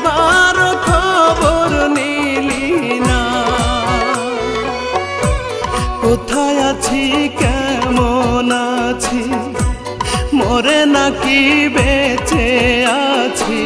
একবার খবর নিলি না। কোথায় আছি কেমন আছি, মরে নাকি বেঁচে আছি,